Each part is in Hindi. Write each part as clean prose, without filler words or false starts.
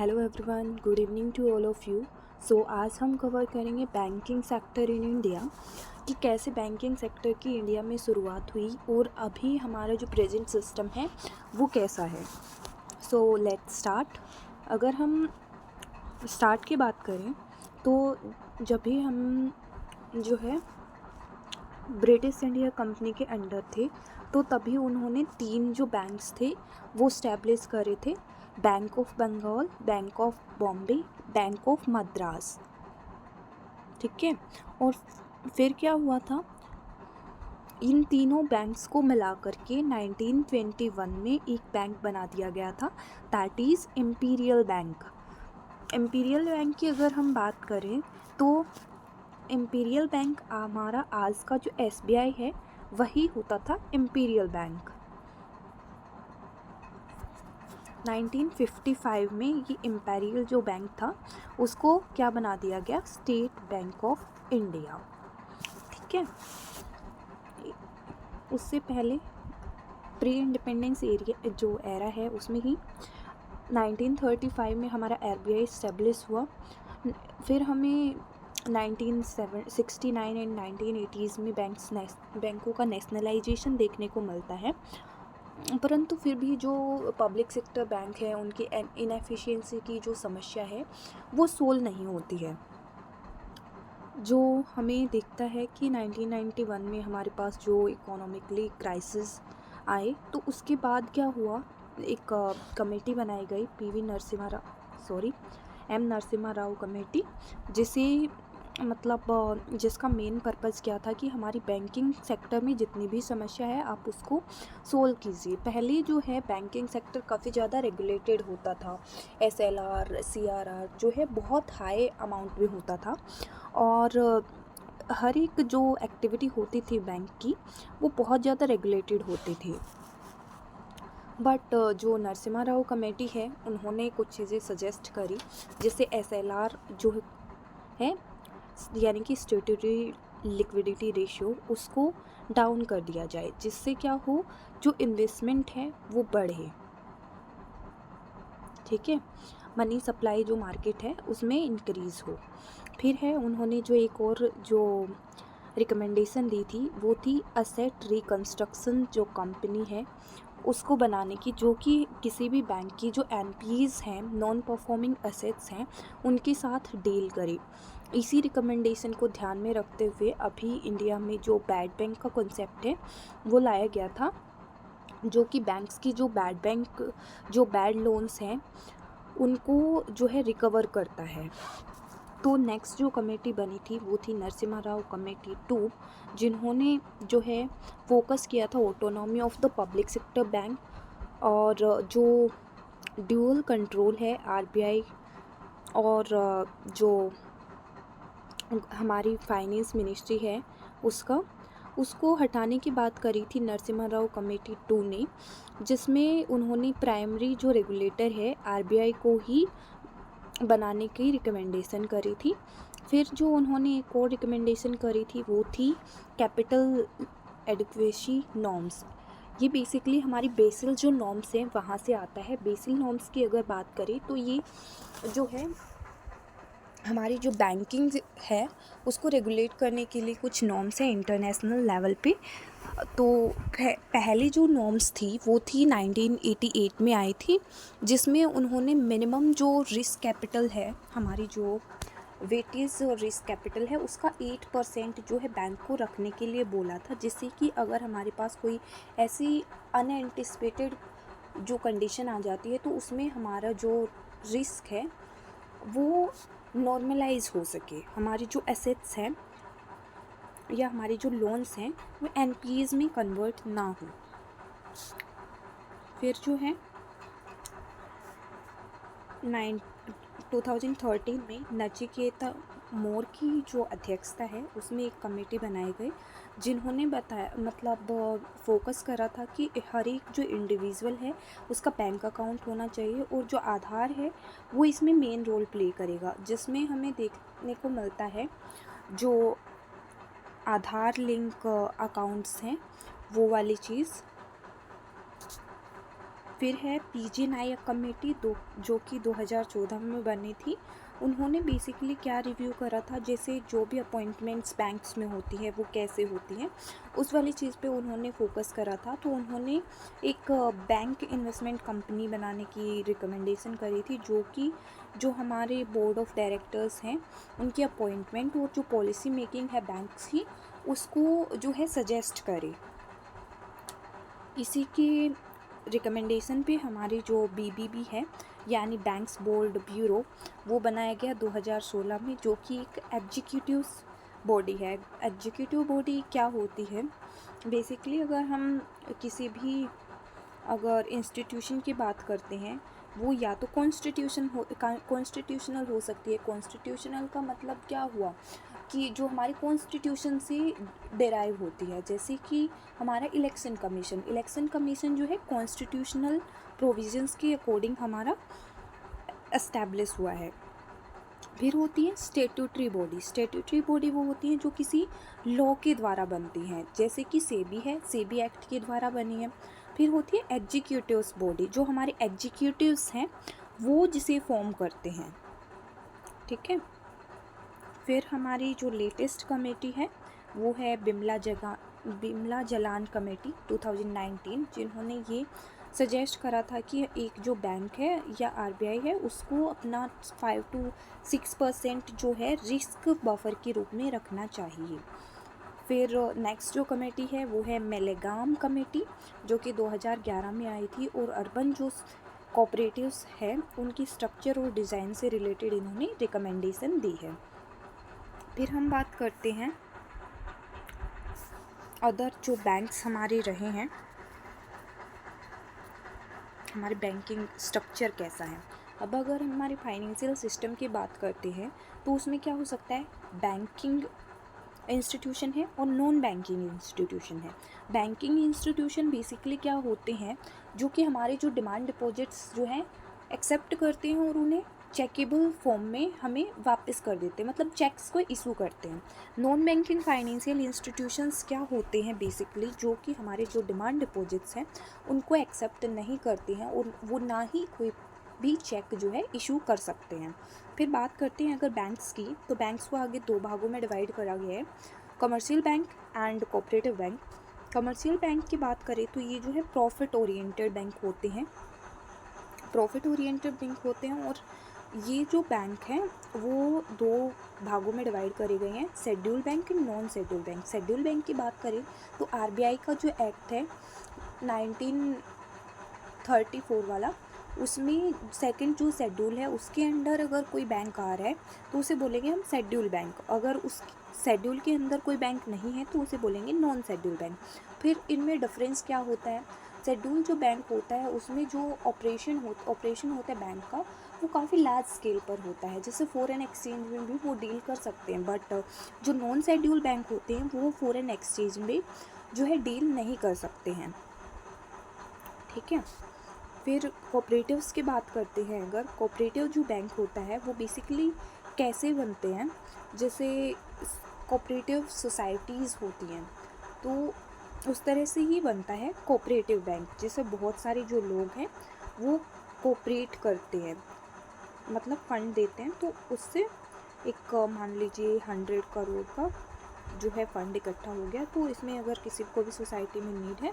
Hello everyone, good evening to all of you. So आज हम कवर करेंगे बैंकिंग सेक्टर इन इंडिया कि कैसे बैंकिंग सेक्टर की इंडिया में शुरुआत हुई और अभी हमारा जो प्रेजेंट सिस्टम है वो कैसा है। So let's start. अगर हम स्टार्ट की बात करें तो जब भी हम जो है ब्रिटिश इंडिया कंपनी के अंडर थे तो तभी उन्होंने 3 जो बैंक्स थे वो स्टैब्लिश करे थे। Bank of Bengal, bank of Bombay, bank of Madras. ठीक है। और फिर क्या हुआ था, इन तीनों बैंक्स को मिलाकर के 1921 में एक बैंक बना दिया गया था, that is imperial bank. Imperial bank की अगर हम बात करें तो इम्पीरियल बैंक हमारा आज का जो SBI है वही होता था इम्पीरियल बैंक। 1955 में ये इम्पीरियल जो बैंक था उसको क्या बना दिया गया, स्टेट बैंक ऑफ इंडिया। ठीक है। उससे पहले प्री इंडिपेंडेंस एरिया जो एरा है उसमें ही 1935 में हमारा RBI इस्टेब्लिश हुआ। फिर हमें 1969 एंड 1980s में बैंकों का नेशनलाइजेशन देखने को मिलता है, परंतु फिर भी जो पब्लिक सेक्टर बैंक है उनकी इनएफिशिएंसी की जो समस्या है वो सोल्व नहीं होती है। जो हमें दिखता है कि 1991 में हमारे पास जो इकोनॉमिकली क्राइसिस आए तो उसके बाद क्या हुआ, एक कमेटी बनाई गई एम नरसिम्हा राव कमेटी, जिसे जिसका मेन पर्पज़ क्या था कि हमारी बैंकिंग सेक्टर में जितनी भी समस्या है आप उसको सोल्व कीजिए। पहले जो है बैंकिंग सेक्टर काफ़ी ज़्यादा रेगुलेटेड होता था, SLR CRR जो है बहुत हाई अमाउंट में होता था और हर एक जो एक्टिविटी होती थी बैंक की वो बहुत ज़्यादा रेगुलेटेड होती थी। बट जो नरसिम्हा राव कमेटी है उन्होंने कुछ चीज़ें सजेस्ट करी, जैसे SLR जो है यानी कि स्टैट्यूटरी लिक्विडिटी रेशियो उसको डाउन कर दिया जाए, जिससे क्या हो, जो इन्वेस्टमेंट है वो बढ़े। ठीक है। मनी सप्लाई जो मार्केट है उसमें इंक्रीज़ हो। फिर है उन्होंने जो एक और जो रिकमेंडेशन दी थी वो थी असेट रिकंस्ट्रक्शन जो कंपनी है उसको बनाने की, जो कि किसी भी बैंक की जो NPAs हैं, नॉन परफॉर्मिंग एसेट्स हैं, उनके साथ डील करे। इसी रिकमेंडेशन को ध्यान में रखते हुए अभी इंडिया में जो बैड बैंक का कॉन्सेप्ट है वो लाया गया था, जो कि बैंक्स की जो बैड लोन्स हैं उनको जो है रिकवर करता है। तो नेक्स्ट जो कमेटी बनी थी वो थी नरसिम्हा राव कमेटी 2, जिन्होंने जो है फोकस किया था autonomy of the public sector bank और जो ड्यूअल कंट्रोल है RBI और जो हमारी फाइनेंस मिनिस्ट्री है उसको हटाने की बात करी थी नरसिम्हा राव कमेटी 2 ने, जिसमें उन्होंने प्राइमरी जो रेगुलेटर है RBI को ही बनाने की रिकमेंडेशन करी थी। फिर जो उन्होंने एक और रिकमेंडेशन करी थी वो थी कैपिटल एडिक्वेसी नॉर्म्स। ये बेसिकली हमारी बेसिल जो नॉर्म्स हैं वहाँ से आता है। बेसिल नॉर्म्स की अगर बात करें तो ये जो है हमारी जो बैंकिंग है उसको रेगुलेट करने के लिए कुछ नॉर्म्स हैं इंटरनेशनल लेवल पे। तो पहली जो नॉर्म्स थी वो थी 1988 में आई थी, जिसमें उन्होंने मिनिमम जो रिस्क कैपिटल है, हमारी जो वेटेज रिस्क कैपिटल है उसका 8% जो है बैंक को रखने के लिए बोला था, जिससे कि अगर हमारे पास कोई ऐसी अनएंटिसिपेटेड जो कंडीशन आ जाती है तो उसमें हमारा जो रिस्क है वो नॉर्मलाइज हो सके, हमारी जो एसेट्स हैं या हमारे जो लोन्स हैं वो NPAs में कन्वर्ट ना हो। फिर जो है 2013 में नचिकेता मोर की जो अध्यक्षता है उसमें एक कमेटी बनाई गई, जिन्होंने बताया फोकस करा था कि हर एक जो इंडिविजुअल है उसका बैंक अकाउंट होना चाहिए और जो आधार है वो इसमें मेन रोल प्ले करेगा, जिसमें हमें देखने को मिलता है जो आधार लिंक अकाउंट्स हैं वो वाली चीज़। फिर है पीजे नायक कमेटी जो कि 2014 में बनी थी। उन्होंने बेसिकली क्या रिव्यू करा था, जैसे जो भी अपॉइंटमेंट्स बैंक्स में होती है वो कैसे होती हैं, उस वाली चीज़ पे उन्होंने फोकस करा था। तो उन्होंने एक बैंक इन्वेस्टमेंट कंपनी बनाने की रिकमेंडेशन करी थी, जो हमारे बोर्ड ऑफ डायरेक्टर्स हैं उनकी अपॉइंटमेंट और जो पॉलिसी मेकिंग है बैंक्स की उसको जो है सजेस्ट करे। इसी के रिकमेंडेशन पे हमारी जो बीबीबी है यानी बैंक्स बोर्ड ब्यूरो वो बनाया गया 2016 में, जो कि एक एग्जीक्यूटिव बॉडी है। एग्जीक्यूटिव बॉडी क्या होती है, बेसिकली अगर हम किसी भी अगर इंस्टीट्यूशन की बात करते हैं वो या तो कॉन्स्टिट्यूशनल हो सकती है। कॉन्स्टिट्यूशनल का मतलब क्या हुआ कि जो हमारी कॉन्स्टिट्यूशन से डेराइव होती है, जैसे कि हमारा इलेक्शन कमीशन जो है कॉन्स्टिट्यूशनल प्रोविजंस के अकॉर्डिंग हमारा एस्टैब्लिश हुआ है। फिर होती है स्टेट्यूटरी बॉडी वो होती है जो किसी लॉ के द्वारा बनती हैं, जैसे कि सेबी है, सेबी एक्ट के द्वारा बनी है। फिर होती है एग्जीक्यूटिव्स बॉडी, जो हमारे एग्जीक्यूटिव्स हैं वो जिसे फॉर्म करते हैं, ठीक है। फिर हमारी जो लेटेस्ट कमेटी है वो है बिमला जलान कमेटी 2019, जिन्होंने ये सजेस्ट करा था कि एक जो बैंक है या आरबीआई है उसको अपना 5 to 6% जो है रिस्क बफर के रूप में रखना चाहिए। फिर नेक्स्ट जो कमेटी है वो है मेलेगाम कमेटी, जो कि 2011 में आई थी, और अर्बन जो कोऑपरेटिव्स है उनकी स्ट्रक्चर और डिज़ाइन से रिलेटेड इन्होंने रिकमेंडेशन दी है। फिर हम बात करते हैं अदर जो बैंक्स हमारे रहे हैं, हमारे बैंकिंग स्ट्रक्चर कैसा है। अब अगर हमारे फाइनेंशियल सिस्टम की बात करते हैं तो उसमें क्या हो सकता है, बैंकिंग इंस्टीट्यूशन है और नॉन बैंकिंग इंस्टीट्यूशन है। बैंकिंग इंस्टीट्यूशन बेसिकली क्या होते हैं, जो कि हमारे जो डिमांड डिपॉजिट्स जो हैं एक्सेप्ट करते हैं और उन्हें चेकेबल फॉर्म में हमें वापस कर देते हैं, मतलब चेक्स को इशू करते हैं। नॉन बैंकिंग फाइनेंशियल इंस्टीट्यूशंस क्या होते हैं, बेसिकली जो कि हमारे जो डिमांड डिपॉजिट्स हैं उनको एक्सेप्ट नहीं करते हैं और वो ना ही कोई भी चेक जो है इशू कर सकते हैं। फिर बात करते हैं अगर बैंक्स की, तो बैंक्स को आगे 2 भागों में डिवाइड करा गया है, commercial bank and cooperative bank. Commercial bank की बात करें तो ये जो है प्रॉफिट ओरिएंटेड बैंक होते हैं, और ये जो बैंक हैं वो 2 भागों में डिवाइड करे गए हैं, schedule bank and non schedule bank. Schedule bank की बात करें तो आरबीआई का जो एक्ट है 1934 वाला, उसमें सेकंड जो शेड्यूल है उसके अंडर अगर कोई बैंक आ रहा है तो उसे बोलेंगे हम शेड्यूल बैंक। अगर उस शेड्यूल के अंदर कोई बैंक नहीं है तो उसे बोलेंगे नॉन शेड्यूल बैंक। फिर इनमें डिफरेंस क्या होता है, शेड्यूल जो बैंक होता है उसमें जो ऑपरेशन होता है बैंक का वो काफ़ी लार्ज स्केल पर होता है, जैसे फॉरेन एक्सचेंज में भी वो डील कर सकते हैं। बट जो नॉन शेड्यूल बैंक होते हैं वो फॉरेन एक्सचेंज में जो है डील नहीं कर सकते हैं, ठीक है। फिर कोऑपरेटिव्स की बात करते हैं, अगर कोऑपरेटिव जो बैंक होता है वो बेसिकली कैसे बनते हैं, जैसे कोऑपरेटिव सोसाइटीज़ होती हैं तो उस तरह से ही बनता है कोऑपरेटिव बैंक, जिससे बहुत सारे जो लोग हैं वो कोऑपरेट करते हैं, मतलब फ़ंड देते हैं। तो उससे एक मान लीजिए 100 करोड़ का जो है फ़ंड इकट्ठा हो गया, तो इसमें अगर किसी को भी सोसाइटी में नीड है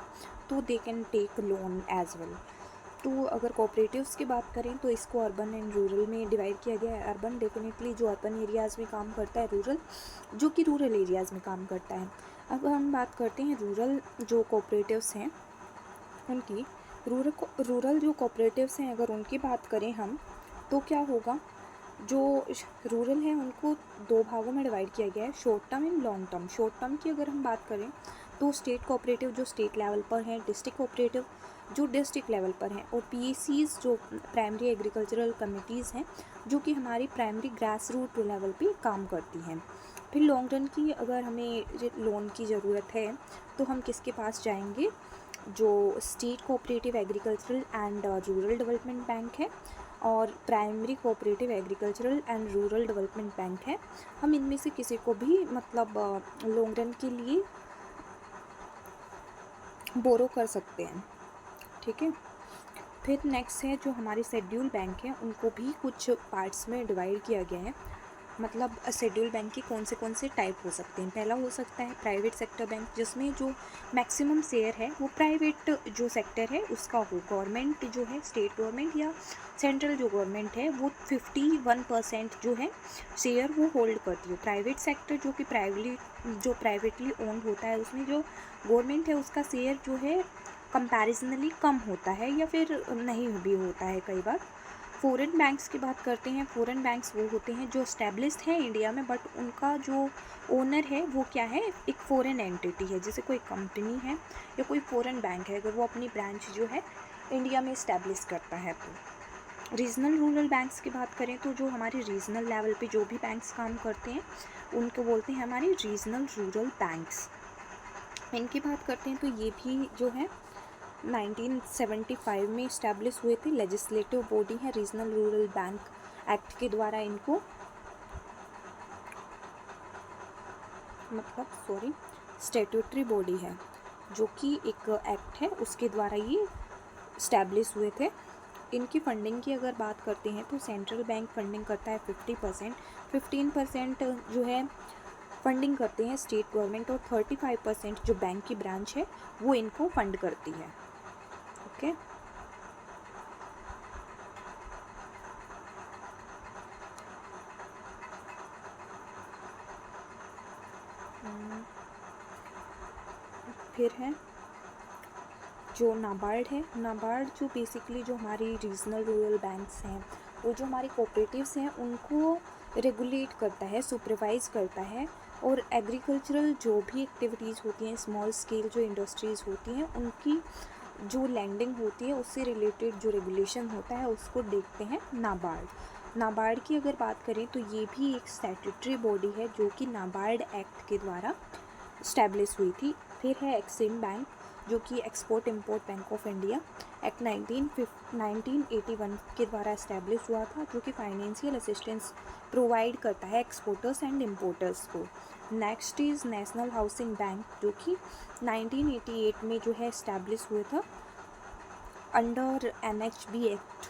तो they can take loan as well. तो अगर कोऑपरेटिव्स की बात करें तो इसको अर्बन एंड रूरल में डिवाइड किया गया है। अर्बन डेफिनेटली जो अर्बन एरियाज़ में काम करता है, रूरल जो कि रूरल एरियाज़ में काम करता है। अब हम बात करते हैं रूरल जो कोऑपरेटिव्स हैं उनकी। रूरल जो कोऑपरेटिव्स हैं अगर उनकी बात करें हम तो क्या होगा, जो रूरल है उनको 2 भागों में डिवाइड किया गया है, short term and long term. Short term की अगर हम बात करें तो स्टेट कोऑपरेटिव जो स्टेट लेवल पर हैं, डिस्ट्रिक्ट कोऑपरेटिव जो डिस्ट्रिक्ट लेवल पर हैं, और पीएसीज जो प्राइमरी एग्रीकल्चरल कमिटीज़ हैं जो कि हमारी प्राइमरी ग्रास रूट लेवल पे काम करती हैं। फिर लॉन्ग रन की अगर हमें लोन की ज़रूरत है तो हम किसके पास जाएंगे, जो state cooperative agricultural and rural development bank है और primary cooperative agricultural and rural development bank है। हम इनमें से किसी को भी मतलब लॉन्ग रन के लिए बोरो कर सकते हैं, ठीक है। फिर नेक्स्ट है जो हमारे शेड्यूल बैंक हैं, उनको भी कुछ पार्ट्स में डिवाइड किया गया है। मतलब शेड्यूल बैंक के कौन से टाइप हो सकते हैं। पहला हो सकता है प्राइवेट सेक्टर बैंक, जिसमें जो मैक्सिमम शेयर है वो प्राइवेट जो सेक्टर है उसका हो। गवर्नमेंट जो है, स्टेट गवर्नमेंट या सेंट्रल जो गवर्नमेंट है, वो 51% जो है शेयर वो होल्ड करती है। प्राइवेट सेक्टर जो कि प्राइवेटली ओन्ड होता है, उसमें जो गवर्नमेंट है उसका शेयर जो है कंपैरिजनली कम होता है या फिर नहीं भी होता है कई बार। फ़ॉरेन बैंक्स की बात करते हैं। फ़ॉरेन बैंक्स वो होते हैं जो एस्टेब्लिश्ड हैं इंडिया में, बट उनका जो ओनर है वो क्या है, एक फ़ॉरेन एंटिटी है। जैसे कोई कंपनी है या कोई फ़ॉरेन बैंक है, अगर वो अपनी ब्रांच जो है इंडिया में इस्टेब्लिश करता है। तो रीजनल रूरल बैंक्स की बात करें तो जो हमारे रीजनल लेवल पे जो भी बैंक्स काम करते हैं उनको बोलते हैं हमारे रीजनल रूरल बैंक्स। इनकी बात करते हैं तो ये भी जो है 1975 में इस्टेब्लिश हुए थे। लेजिस्लेटिव बॉडी है रीजनल रूरल बैंक एक्ट के द्वारा इनको स्टैट्यूटरी बॉडी है, जो कि एक एक्ट है उसके द्वारा ये इस्टेब्लिश हुए थे। इनकी फंडिंग की अगर बात करते हैं तो सेंट्रल बैंक फंडिंग करता है 50%, 15% जो है फंडिंग करते हैं स्टेट गवर्नमेंट, और 35% जो बैंक की ब्रांच है वो इनको फंड करती है। ओके फिर है जो नाबार्ड है। नाबार्ड जो बेसिकली जो हमारी रीजनल रूरल बैंक्स हैं, वो जो हमारे कोऑपरेटिव्स हैं उनको रेगुलेट करता है, सुपरवाइज करता है, और एग्रीकल्चरल जो भी एक्टिविटीज़ होती हैं, स्मॉल स्केल जो इंडस्ट्रीज़ होती हैं, उनकी जो लैंडिंग होती है उससे रिलेटेड जो रेगुलेशन होता है उसको देखते हैं नाबार्ड। नाबार्ड की अगर बात करें तो ये भी एक स्टैट्यूटरी बॉडी है जो कि नाबार्ड एक्ट के द्वारा इस्टेब्लिश हुई थी। फिर है एक्सिम बैंक, जो कि export import bank of India act 1981 के द्वारा इस्टेब्लिश हुआ था, जो कि फाइनेंशियल असिस्टेंस प्रोवाइड करता है एक्सपोर्टर्स एंड इम्पोर्टर्स को। Next is national housing bank, जो कि 1988 में जो है इस्टेब्लिश हुआ था अंडर NHB एक्ट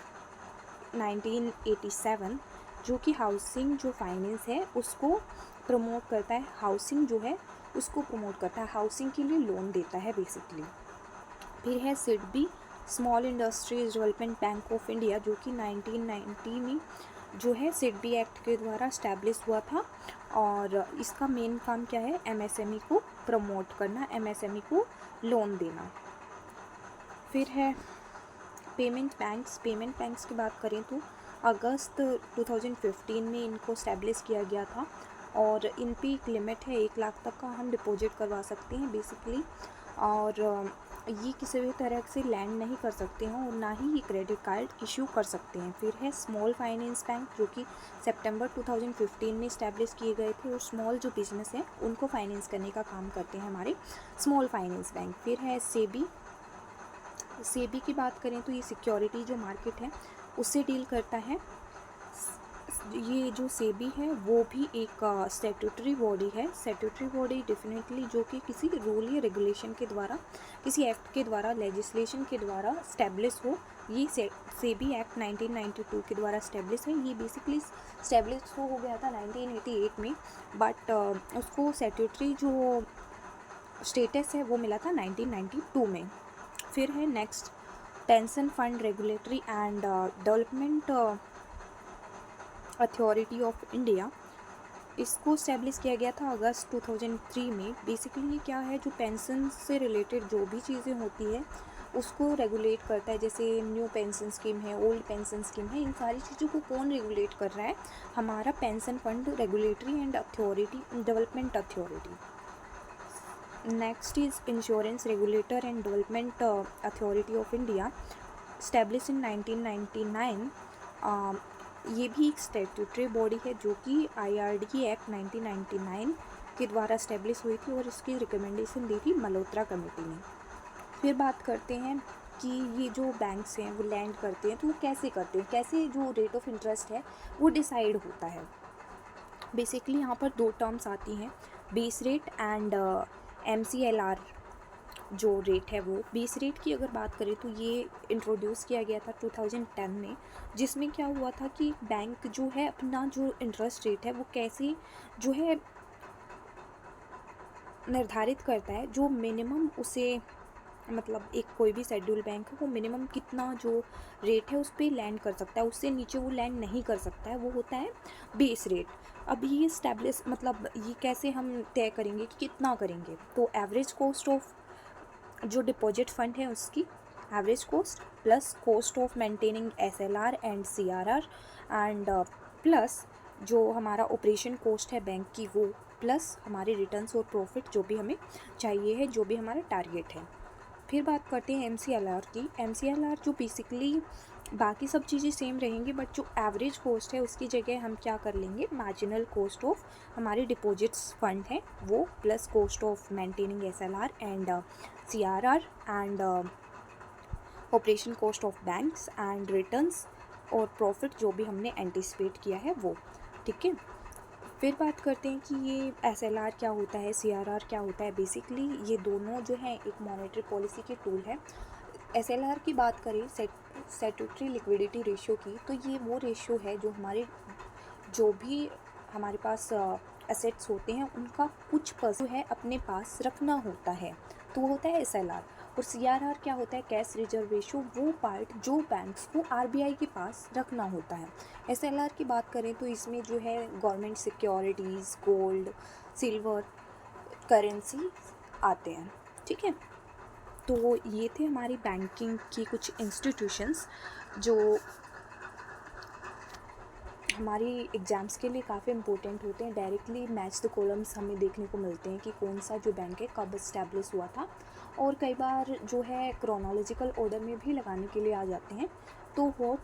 1987, जो कि हाउसिंग जो फाइनेंस है उसको प्रमोट करता है, हाउसिंग जो है उसको प्रमोट करता है, हाउसिंग के लिए लोन देता है बेसिकली। फिर है SIDBI, small industries development bank of India, जो कि 1990 में जो है सिडबी एक्ट के द्वारा इस्टेब्लिश हुआ था, और इसका मेन काम क्या है, MSME को प्रमोट करना, MSME को लोन देना। फिर है पेमेंट बैंक्स। पेमेंट बैंक्स की बात करें तो अगस्त 2015 में इनको इस्टेब्लिश किया गया था, और इन पे एक लिमिट है 1 लाख तक का हम डिपॉजिट करवा सकते हैं बेसिकली, और ये किसी भी तरह से लैंड नहीं कर सकते हैं और ना ही ये क्रेडिट कार्ड इशू कर सकते हैं। फिर है स्मॉल फाइनेंस बैंक, जो कि सितंबर 2015 में इस्टेब्लिश किए गए थे, और स्मॉल जो बिजनेस हैं उनको फाइनेंस करने का काम करते हैं हमारे स्मॉल फाइनेंस बैंक। फिर है सेबी। सेबी की बात करें तो ये सिक्योरिटी जो मार्केट है उससे डील करता है। ये जो सेबी है वो भी एक स्टैट्यूटरी बॉडी है। स्टैट्यूटरी बॉडी डेफिनेटली जो कि किसी रूल या रेगुलेशन के द्वारा, किसी एक्ट के द्वारा, लेजिस्लेशन के द्वारा स्टैब्लिश हो। ये सेबी एक्ट 1992 के द्वारा स्टैब्लिश है। ये बेसिकली स्टैब्लिश हो गया था 1988 में, बट उसको स्टैट्यूटरी जो स्टेटस है वो मिला था 1992 में। फिर है next pension fund regulatory and development authority of India. इसको इस्टेब्लिश किया गया था अगस्त 2003 में। बेसिकली ये क्या है, जो पेंशन से रिलेटेड जो भी चीज़ें होती है उसको रेगुलेट करता है। जैसे न्यू पेंशन स्कीम है, ओल्ड पेंशन स्कीम है, इन सारी चीज़ों को कौन रेगुलेट कर रहा है, हमारा pension fund regulatory and authority, development authority. Next is insurance regulator and development authority of India, establish in 1999। ये भी एक स्टैट्यूटरी बॉडी है जो कि IRDA एक्ट 1999 के द्वारा इस्टेब्लिश हुई थी, और इसकी रिकमेंडेशन दी थी मल्होत्रा कमेटी ने। फिर बात करते हैं कि ये जो बैंक्स हैं वो लैंड करते हैं तो वो कैसे करते हैं, कैसे जो रेट ऑफ इंटरेस्ट है वो डिसाइड होता है। बेसिकली यहाँ पर 2 टर्म्स आती हैं, बेस रेट एंड MCLR। जो रेट है वो बेस रेट की अगर बात करें तो ये इंट्रोड्यूस किया गया था 2010 में, जिसमें क्या हुआ था कि बैंक जो है अपना जो इंटरेस्ट रेट है वो कैसे जो है निर्धारित करता है, जो मिनिमम उसे मतलब एक कोई भी शेड्यूल बैंक है वो मिनिमम कितना जो रेट है उस पर लैंड कर सकता है, उससे नीचे वो लैंड नहीं कर सकता है, वो होता है बेस रेट। अब ये स्टैब्लिश मतलब ये कैसे हम तय करेंगे कि कितना करेंगे, तो एवरेज कॉस्ट ऑफ जो डिपॉजिट फंड है उसकी average cost plus cost of maintaining SLR and CRR and plus जो हमारा ऑपरेशन कॉस्ट है बैंक की वो, प्लस हमारे रिटर्न्स और प्रॉफिट जो भी हमें चाहिए है, जो भी हमारा टारगेट है। फिर बात करते हैं MCLR की। MCLR जो बेसिकली बाकी सब चीज़ें सेम रहेंगी, बट जो एवरेज कॉस्ट है उसकी जगह हम क्या कर लेंगे, मार्जिनल कॉस्ट ऑफ हमारे डिपॉजिट्स फंड है वो plus cost of maintaining SLR and CRR and operation cost of banks and returns और प्रॉफिट जो भी हमने एंटिसिपेट किया है वो। ठीक है, फिर बात करते हैं कि ये SLR क्या होता है, CRR क्या होता है। बेसिकली ये दोनों जो है एक मॉनेटरी पॉलिसी के टूल है। SLR की बात करें स्टैट्यूटरी लिक्विडिटी रेशियो की, तो ये वो रेशियो है जो जो भी हमारे पास एसेट्स होते हैं उनका कुछ परसेंट है अपने पास रखना होता है, तो वो होता है SLR। और CRR क्या होता है, कैश रिजर्व रेशियो, वो पार्ट जो बैंक्स को RBI के पास रखना होता है। SLR की बात करें तो इसमें जो है government securities, gold, silver, currency आते हैं। ठीक है, तो ये थे हमारी बैंकिंग की कुछ इंस्टीट्यूशंस जो हमारी एग्ज़ाम्स के लिए काफ़ी इंपॉर्टेंट होते हैं। डायरेक्टली मैच द कॉलम्स हमें देखने को मिलते हैं कि कौन सा जो बैंक है कब इस्टेब्लिश हुआ था, और कई बार जो है क्रोनोलॉजिकल ऑर्डर में भी लगाने के लिए आ जाते हैं। तो hope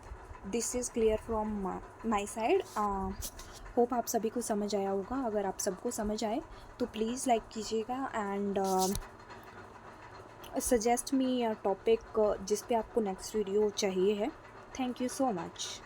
this is clear from my side. Hope आप सभी को समझ आया होगा। अगर आप सबको समझ आए तो प्लीज़ लाइक कीजिएगा एंड सजेस्ट मी टॉपिक जिस पे आपको नेक्स्ट वीडियो चाहिए है। Thank you so much.